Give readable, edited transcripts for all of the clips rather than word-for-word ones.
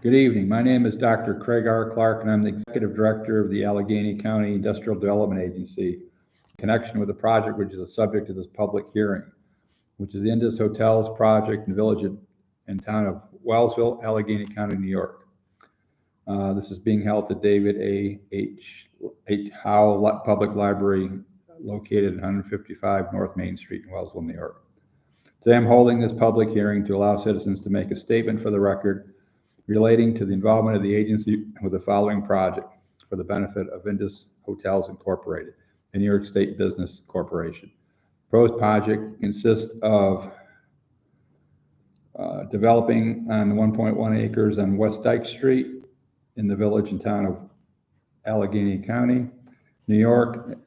Good evening. My name is Dr. Craig R. Clark, and I'm the Executive Director of the Allegheny County Industrial Development Agency, in connection with the project which is the subject of this public hearing, which is the Indus Hotels project in the village and town of Wellsville, Allegheny County, New York. This is being held at David H. Howe Public Library, located at 155 North Main Street in Wellsville, New York. Today I'm holding this public hearing to allow citizens to make a statement for the record relating to the involvement of the agency with the following project for the benefit of Indus Hotels Incorporated, a New York State business corporation. Proposed project consists of developing on 1.1 acres on West Dyke Street in the village and town of Allegheny County, New York,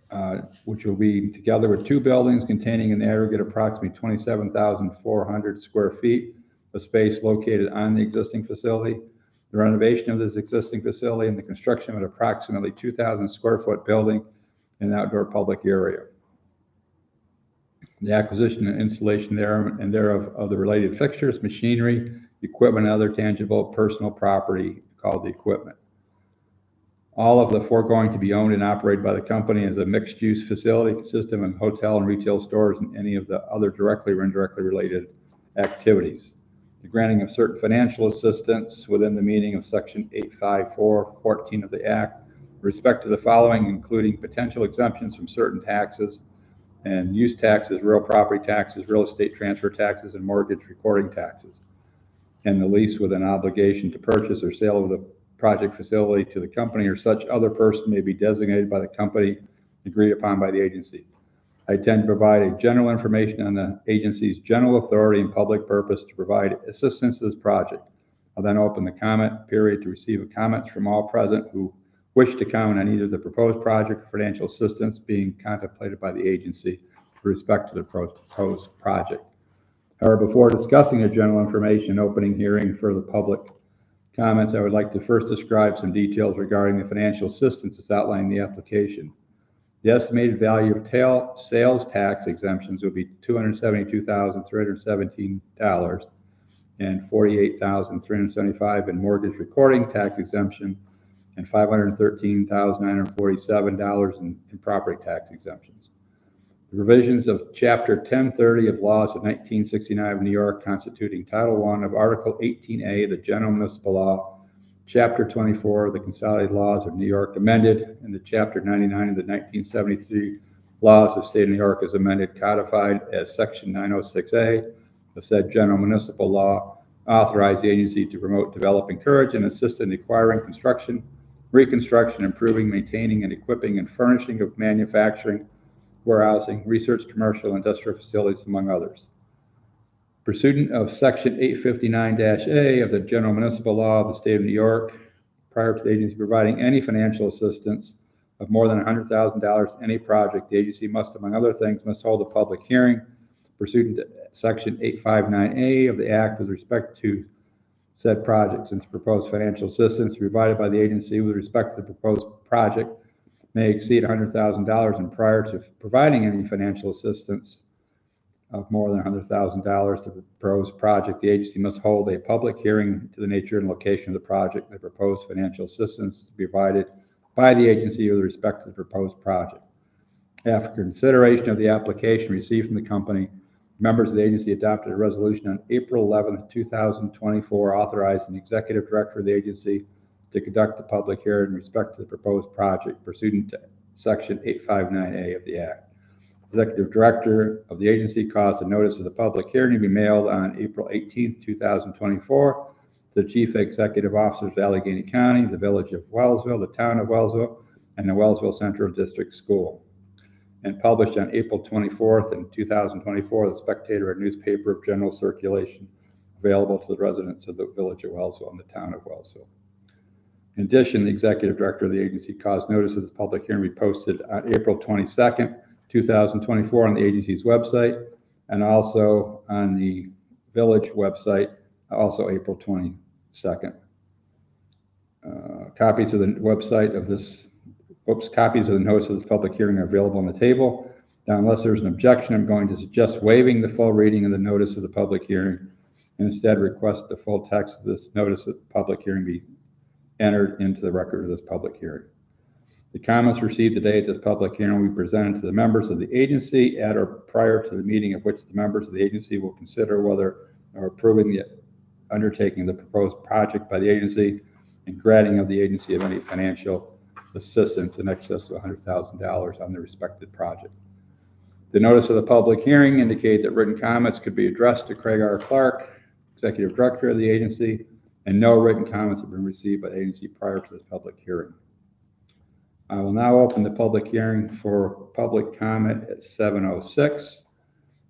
which will be together with two buildings containing an aggregate approximately 27,400 square feet of space located on the existing facility, the renovation of this existing facility, and the construction of an approximately 2,000 square foot building in an outdoor public area. The acquisition and installation thereof of the related fixtures, machinery, equipment, and other tangible personal property called the equipment. All of the foregoing to be owned and operated by the company as a mixed-use facility consisting of hotel and retail stores and any of the other directly or indirectly related activities. The granting of certain financial assistance within the meaning of Section 854.14 of the Act with respect to the following, including potential exemptions from certain taxes and use taxes, real property taxes, real estate transfer taxes, and mortgage recording taxes, and the lease with an obligation to purchase or sale of the project facility to the company or such other person may be designated by the company agreed upon by the agency. I intend to provide a general information on the agency's general authority and public purpose to provide assistance to this project. I'll then open the comment period to receive comments from all present who wish to comment on either the proposed project or financial assistance being contemplated by the agency with respect to the proposed project. However, before discussing the general information opening hearing for the public comments, I would like to first describe some details regarding the financial assistance that's outlined in the application. The estimated value of sales tax exemptions will be $272,317 and $48,375 in mortgage recording tax exemption and $513,947 in property tax exemptions. The provisions of Chapter 1030 of Laws of 1969 of New York, constituting Title I of Article 18A of the General Municipal Law, Chapter 24 of the Consolidated Laws of New York amended, and the Chapter 99 of the 1973 Laws of the State of New York as amended, codified as Section 906A of said General Municipal Law, authorize the agency to promote, develop, encourage, and assist in acquiring, construction, reconstruction, improving, maintaining, and equipping and furnishing of manufacturing, warehousing, research, commercial, industrial facilities, among others. Pursuant of Section 859-A of the General Municipal Law of the State of New York, prior to the agency providing any financial assistance of more than $100,000 to any project, the agency must, among other things, hold a public hearing pursuant to Section 859-A of the Act with respect to said project. Since proposed financial assistance provided by the agency with respect to the proposed project may exceed $100,000, and prior to providing any financial assistance of more than $100,000 to the proposed project, the agency must hold a public hearing to the nature and location of the project and the proposed financial assistance to be provided by the agency with respect to the proposed project. After consideration of the application received from the company, members of the agency adopted a resolution on April 11, 2024, authorizing the executive director of the agency to conduct the public hearing in respect to the proposed project pursuant to Section 859A of the Act. Executive Director of the agency caused a notice of the public hearing to be mailed on April 18, 2024 to the Chief Executive Officers of Allegheny County, the Village of Wellsville, the Town of Wellsville, and the Wellsville Central District School, and published on April 24, 2024, the Spectator, a newspaper of general circulation available to the residents of the Village of Wellsville and the Town of Wellsville. In addition, the Executive Director of the agency caused notice of the public hearing to be posted on April 22nd, 2024 on the agency's website, and also on the village website, also April 22nd. Copies of the website of this, copies of the notice of this public hearing are available on the table. Now, unless there's an objection, I'm going to suggest waiving the full reading of the notice of the public hearing and instead request the full text of this notice of public hearing be entered into the record of this public hearing. The comments received today at this public hearing will be presented to the members of the agency at or prior to the meeting at which the members of the agency will consider whether or approving the undertaking of the proposed project by the agency and granting of the agency of any financial assistance in excess of $100,000 on the respective project. The notice of the public hearing indicated that written comments could be addressed to Craig R. Clark, Executive Director of the agency, and no written comments have been received by the agency prior to this public hearing. I will now open the public hearing for public comment at 7:06.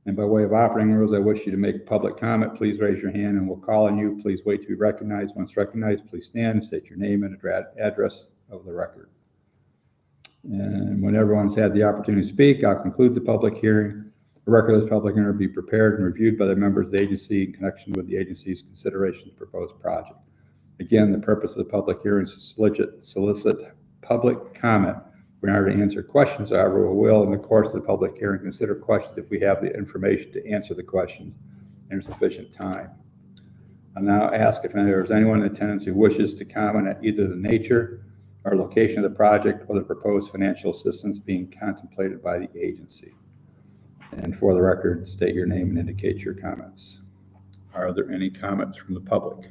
And by way of operating rules, I wish you to make public comment. Please raise your hand and we'll call on you. Please wait to be recognized. Once recognized, please stand and state your name and address of the record. And when everyone's had the opportunity to speak, I'll conclude the public hearing. The record of this public hearing will be prepared and reviewed by the members of the agency in connection with the agency's consideration of the proposed project. Again, the purpose of the public hearing is to solicit public comment. We're not to answer questions, however, we will, in the course of the public hearing, consider questions if we have the information to answer the questions in sufficient time. I'll now ask if there is anyone in attendance who wishes to comment on either the nature or location of the project or the proposed financial assistance being contemplated by the agency. And for the record, state your name and indicate your comments. Are there any comments from the public?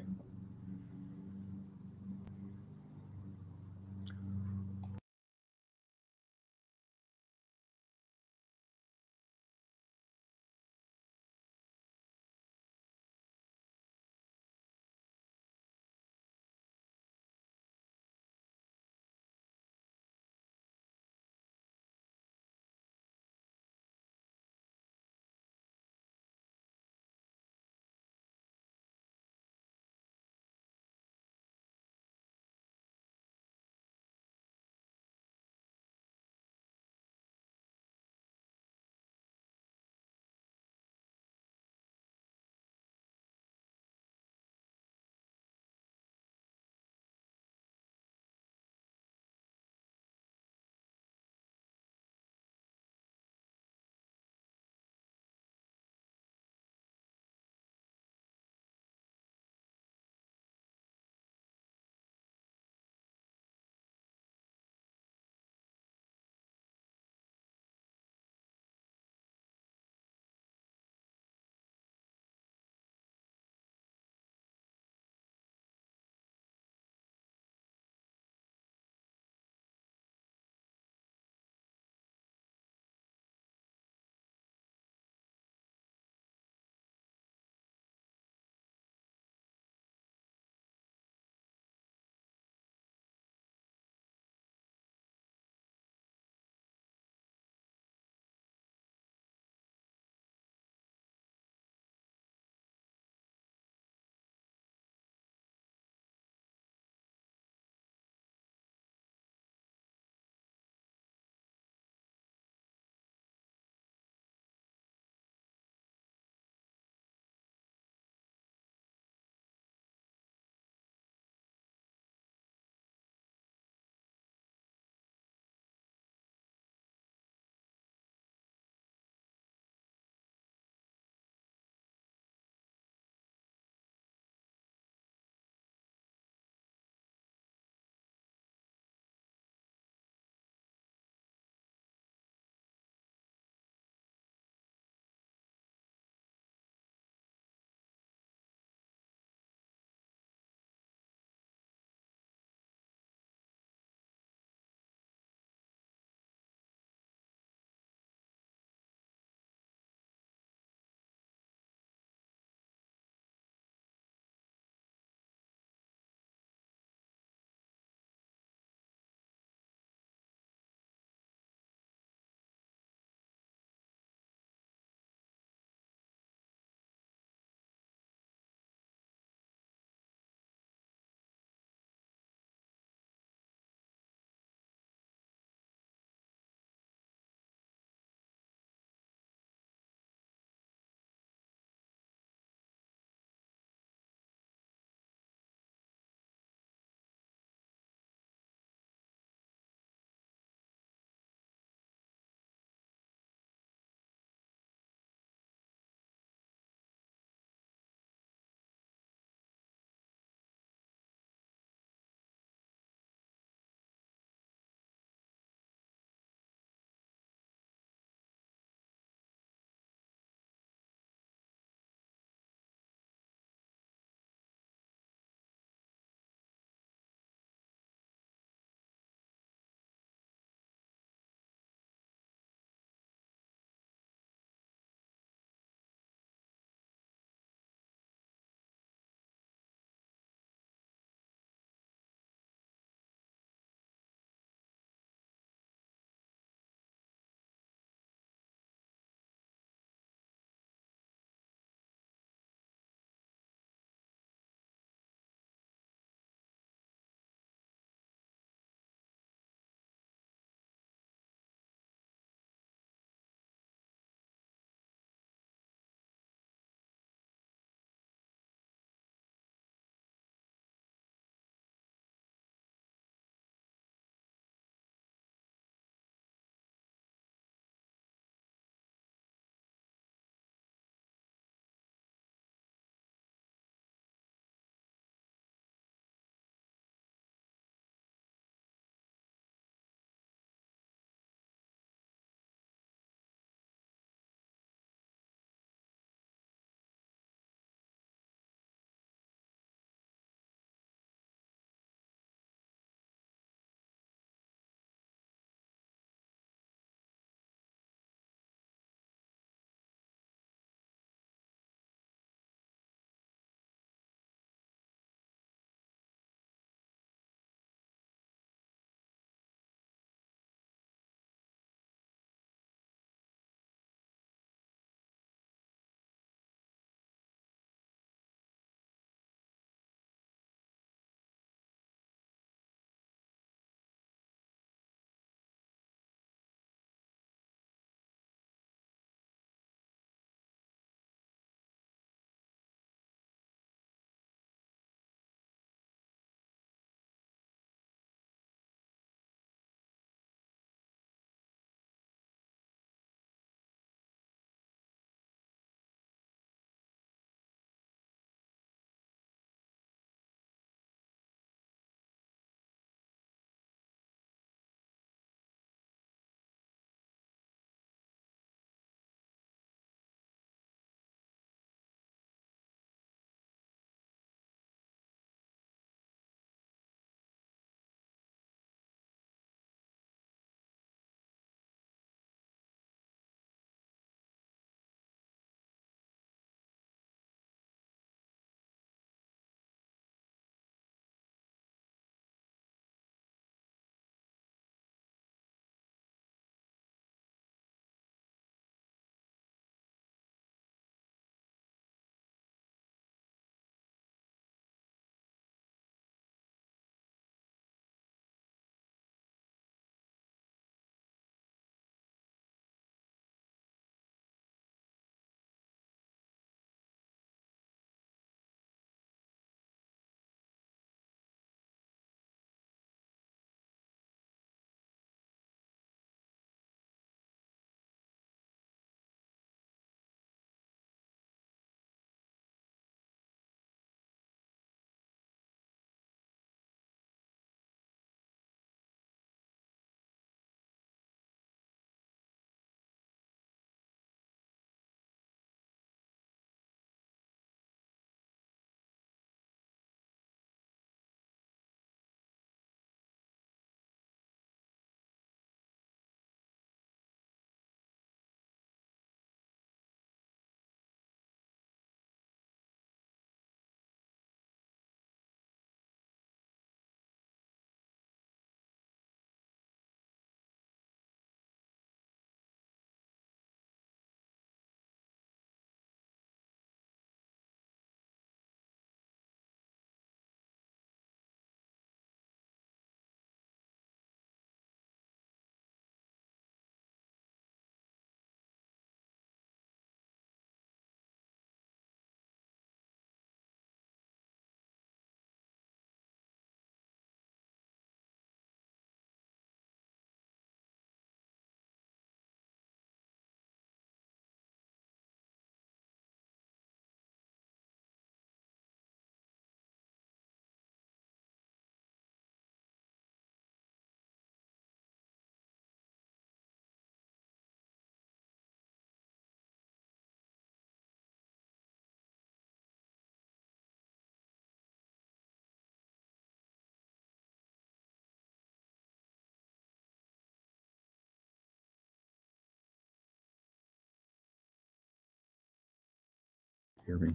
hear me.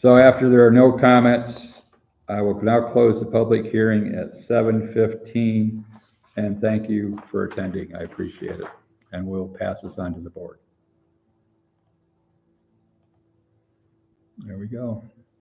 So after there are no comments, I will now close the public hearing at 7:15, and thank you for attending. I appreciate it. And we'll pass this on to the board. There we go.